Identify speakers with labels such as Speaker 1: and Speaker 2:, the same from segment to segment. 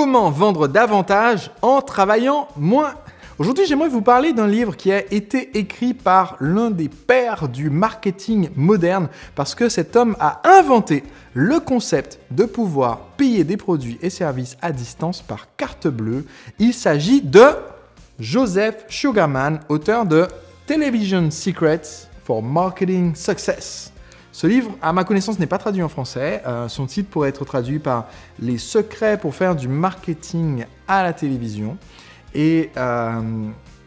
Speaker 1: Comment vendre davantage en travaillant moins? Aujourd'hui, j'aimerais vous parler d'un livre qui a été écrit par l'un des pères du marketing moderne parce que cet homme a inventé le concept de pouvoir payer des produits et services à distance par carte bleue. Il s'agit de Joseph Sugarman, auteur de Television Secrets for Marketing Success. Ce livre, à ma connaissance, n'est pas traduit en français. Son titre pourrait être traduit par « Les secrets pour faire du marketing à la télévision ». Et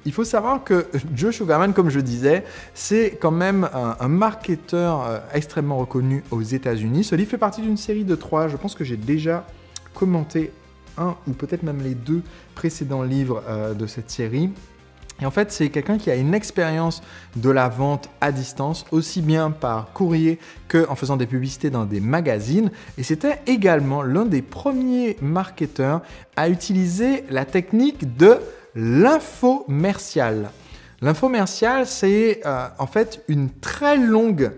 Speaker 1: il faut savoir que Joe Sugarman, comme je disais, c'est quand même un marketeur extrêmement reconnu aux États-Unis. Ce livre fait partie d'une série de 3. Je pense que j'ai déjà commenté un ou peut-être même les 2 précédents livres de cette série. Et en fait, c'est quelqu'un qui a une expérience de la vente à distance, aussi bien par courrier qu'en faisant des publicités dans des magazines. Et c'était également l'un des premiers marketeurs à utiliser la technique de l'infomercial. L'infomercial, c'est en fait une très longue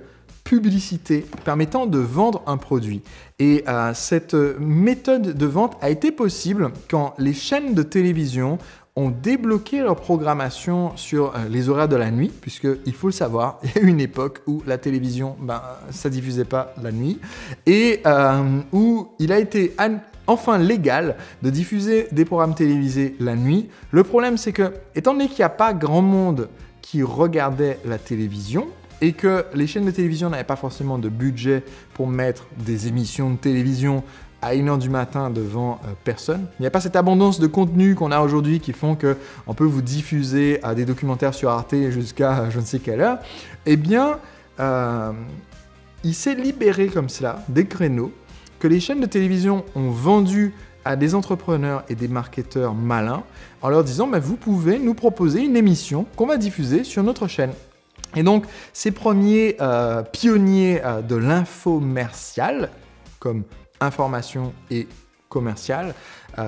Speaker 1: publicité permettant de vendre un produit. Et cette méthode de vente a été possible quand les chaînes de télévision ont débloqué leur programmation sur les horaires de la nuit, puisqu'il faut le savoir, il y a eu une époque où la télévision, ça ne diffusait pas la nuit, et où il a été enfin légal de diffuser des programmes télévisés la nuit. Le problème, c'est que, étant donné qu'il n'y a pas grand monde qui regardait la télévision, et que les chaînes de télévision n'avaient pas forcément de budget pour mettre des émissions de télévision à 1h du matin devant personne. Il n'y a pas cette abondance de contenu qu'on a aujourd'hui qui font qu'on peut vous diffuser des documentaires sur Arte jusqu'à je ne sais quelle heure. Eh bien, il s'est libéré comme cela des créneaux que les chaînes de télévision ont vendus à des entrepreneurs et des marketeurs malins en leur disant vous pouvez nous proposer une émission qu'on va diffuser sur notre chaîne. Et donc, ces premiers pionniers de l'infomercial, comme information et commercial,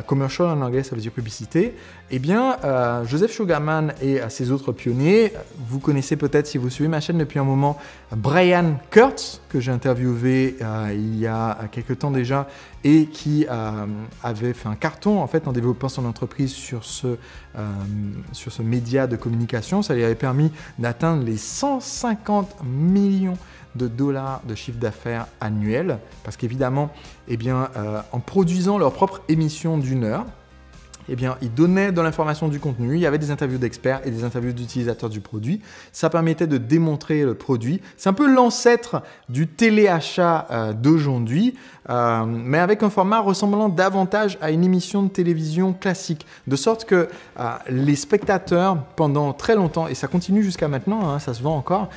Speaker 1: commercial en anglais ça veut dire publicité, eh bien Joseph Sugarman et ses autres pionniers, vous connaissez peut-être si vous suivez ma chaîne depuis un moment, Brian Kurtz que j'ai interviewé il y a quelques temps déjà et qui avait fait un carton en fait en développant son entreprise sur ce média de communication. Ça lui avait permis d'atteindre les 150 millions de dollars de chiffre d'affaires annuel parce qu'évidemment, en produisant leur propre émission d'1 heure, ils donnaient de l'information, du contenu, il y avait des interviews d'experts et des interviews d'utilisateurs du produit. Ça permettait de démontrer le produit. C'est un peu l'ancêtre du téléachat d'aujourd'hui, mais avec un format ressemblant davantage à une émission de télévision classique. De sorte que les spectateurs, pendant très longtemps, et ça continue jusqu'à maintenant, ça se vend encore,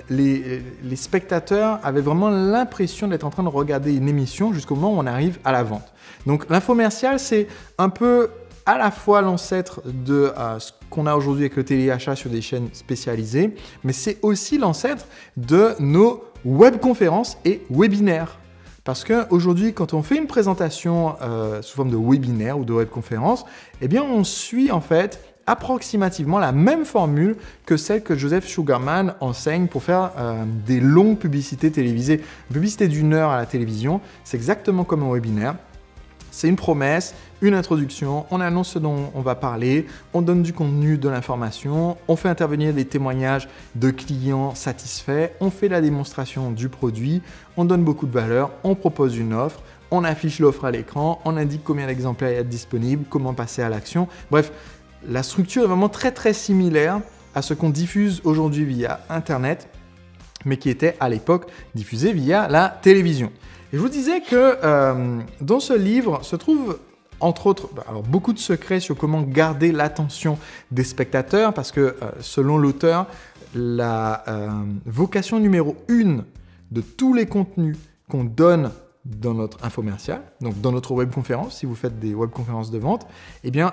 Speaker 1: les spectateurs avaient vraiment l'impression d'être en train de regarder une émission jusqu'au moment où on arrive à la vente. Donc l'infomercial, c'est un peu à la fois l'ancêtre de ce qu'on a aujourd'hui avec le téléachat sur des chaînes spécialisées, mais c'est aussi l'ancêtre de nos webconférences et webinaires. Parce qu'aujourd'hui, quand on fait une présentation sous forme de webinaire ou de webconférence, on suit en fait approximativement la même formule que celle que Joseph Sugarman enseigne pour faire des longues publicités télévisées. Une publicité d'1 heure à la télévision, c'est exactement comme un webinaire. C'est une promesse, une introduction, on annonce ce dont on va parler, on donne du contenu, de l'information, on fait intervenir des témoignages de clients satisfaits, on fait la démonstration du produit, on donne beaucoup de valeur, on propose une offre, on affiche l'offre à l'écran, on indique combien d'exemplaires il y a disponibles, comment passer à l'action. Bref, la structure est vraiment très très similaire à ce qu'on diffuse aujourd'hui via Internet, mais qui était à l'époque diffusé via la télévision. Et je vous disais que dans ce livre se trouve, entre autres, beaucoup de secrets sur comment garder l'attention des spectateurs, parce que selon l'auteur, la vocation numéro 1 de tous les contenus qu'on donne dans notre infomercial, donc dans notre webconférence, si vous faites des webconférences de vente,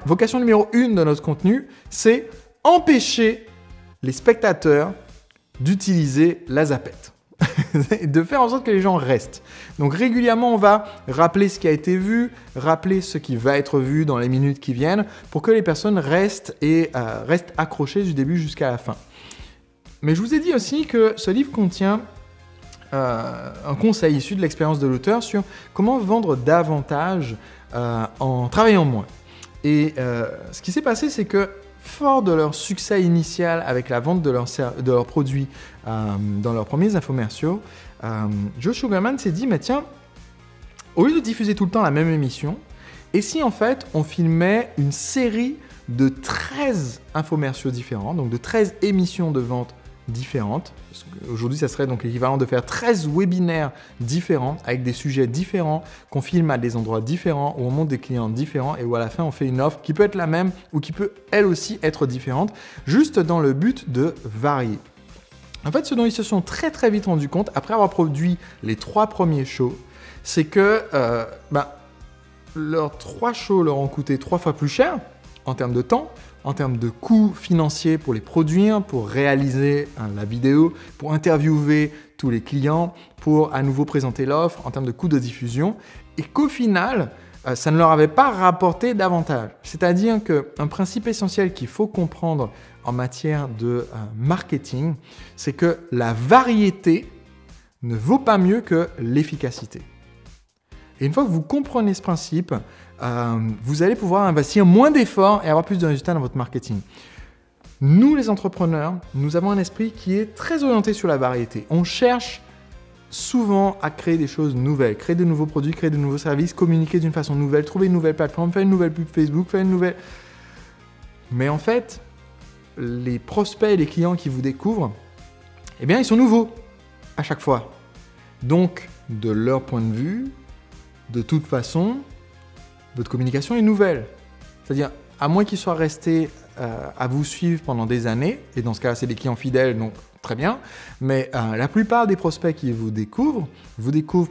Speaker 1: vocation numéro 1 de notre contenu, c'est empêcher les spectateurs d'utiliser la zapette. De faire en sorte que les gens restent. Donc régulièrement, on va rappeler ce qui a été vu, rappeler ce qui va être vu dans les minutes qui viennent pour que les personnes restent accrochées du début jusqu'à la fin. Mais je vous ai dit aussi que ce livre contient un conseil issu de l'expérience de l'auteur sur comment vendre davantage en travaillant moins. Et ce qui s'est passé, c'est que fort de leur succès initial avec la vente de leurs produits dans leurs premiers infomerciaux, Joe Sugarman s'est dit, mais tiens, au lieu de diffuser tout le temps la même émission, et si en fait on filmait une série de 13 infomerciaux différents, donc de 13 émissions de vente différentes. Aujourd'hui, ça serait donc l'équivalent de faire 13 webinaires différents avec des sujets différents qu'on filme à des endroits différents, où on montre des clients différents et où à la fin on fait une offre qui peut être la même ou qui peut elle aussi être différente, juste dans le but de varier. En fait, ce dont ils se sont très vite rendu compte après avoir produit les 3 premiers shows, c'est que leurs 3 shows leur ont coûté 3 fois plus cher en termes de temps, en termes de coûts financiers pour les produire, pour réaliser la vidéo, pour interviewer tous les clients, pour à nouveau présenter l'offre, en termes de coûts de diffusion, et qu'au final, ça ne leur avait pas rapporté davantage. C'est-à-dire qu'un principe essentiel qu'il faut comprendre en matière de marketing, c'est que la variété ne vaut pas mieux que l'efficacité. Et une fois que vous comprenez ce principe, vous allez pouvoir investir moins d'efforts et avoir plus de résultats dans votre marketing. Nous, les entrepreneurs, nous avons un esprit qui est très orienté sur la variété. On cherche souvent à créer des choses nouvelles, créer de nouveaux produits, créer de nouveaux services, communiquer d'une façon nouvelle, trouver une nouvelle plateforme, faire une nouvelle pub Facebook, faire une nouvelle... Mais en fait, les prospects et les clients qui vous découvrent, eh bien, ils sont nouveaux à chaque fois. Donc, de leur point de vue, de toute façon, votre communication est nouvelle. C'est-à-dire, à moins qu'ils soient restés à vous suivre pendant des années, et dans ce cas-là, c'est des clients fidèles, donc très bien, mais la plupart des prospects qui vous découvrent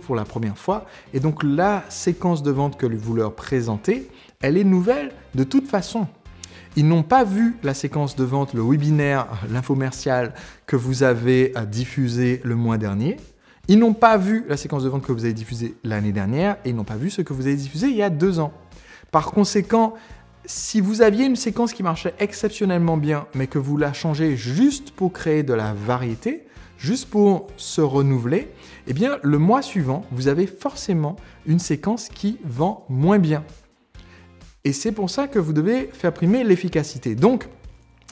Speaker 1: pour la première fois, et donc la séquence de vente que vous leur présentez, elle est nouvelle de toute façon. Ils n'ont pas vu la séquence de vente, le webinaire, l'infomercial que vous avez diffusé le mois dernier. Ils n'ont pas vu la séquence de vente que vous avez diffusée l'année dernière et ils n'ont pas vu ce que vous avez diffusé il y a 2 ans. Par conséquent, si vous aviez une séquence qui marchait exceptionnellement bien, mais que vous la changez juste pour créer de la variété, juste pour se renouveler, eh bien, le mois suivant, vous avez forcément une séquence qui vend moins bien. Et c'est pour ça que vous devez faire primer l'efficacité. Donc,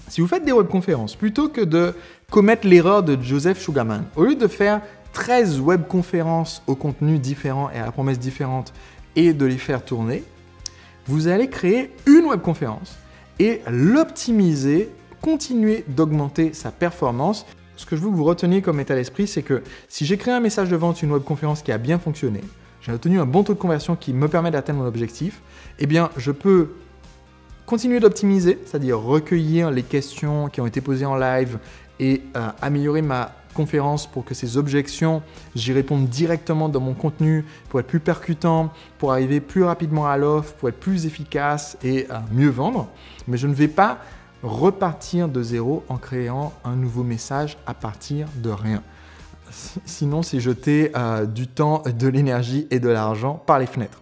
Speaker 1: si vous faites des webconférences, plutôt que de commettre l'erreur de Joseph Sugarman, au lieu de faire 13 webconférences au contenu différent et à la promesse différente et de les faire tourner, vous allez créer une webconférence et l'optimiser, continuer d'augmenter sa performance. Ce que je veux que vous reteniez comme état d'esprit, c'est que si j'ai créé un message de vente, une webconférence qui a bien fonctionné, j'ai obtenu un bon taux de conversion qui me permet d'atteindre mon objectif, eh bien je peux continuer d'optimiser, c'est-à-dire recueillir les questions qui ont été posées en live et améliorer ma conférence pour que ces objections, j'y réponde directement dans mon contenu pour être plus percutant, pour arriver plus rapidement à l'offre, pour être plus efficace et mieux vendre. Mais je ne vais pas repartir de zéro en créant un nouveau message à partir de rien. Sinon, c'est jeter du temps, de l'énergie et de l'argent par les fenêtres.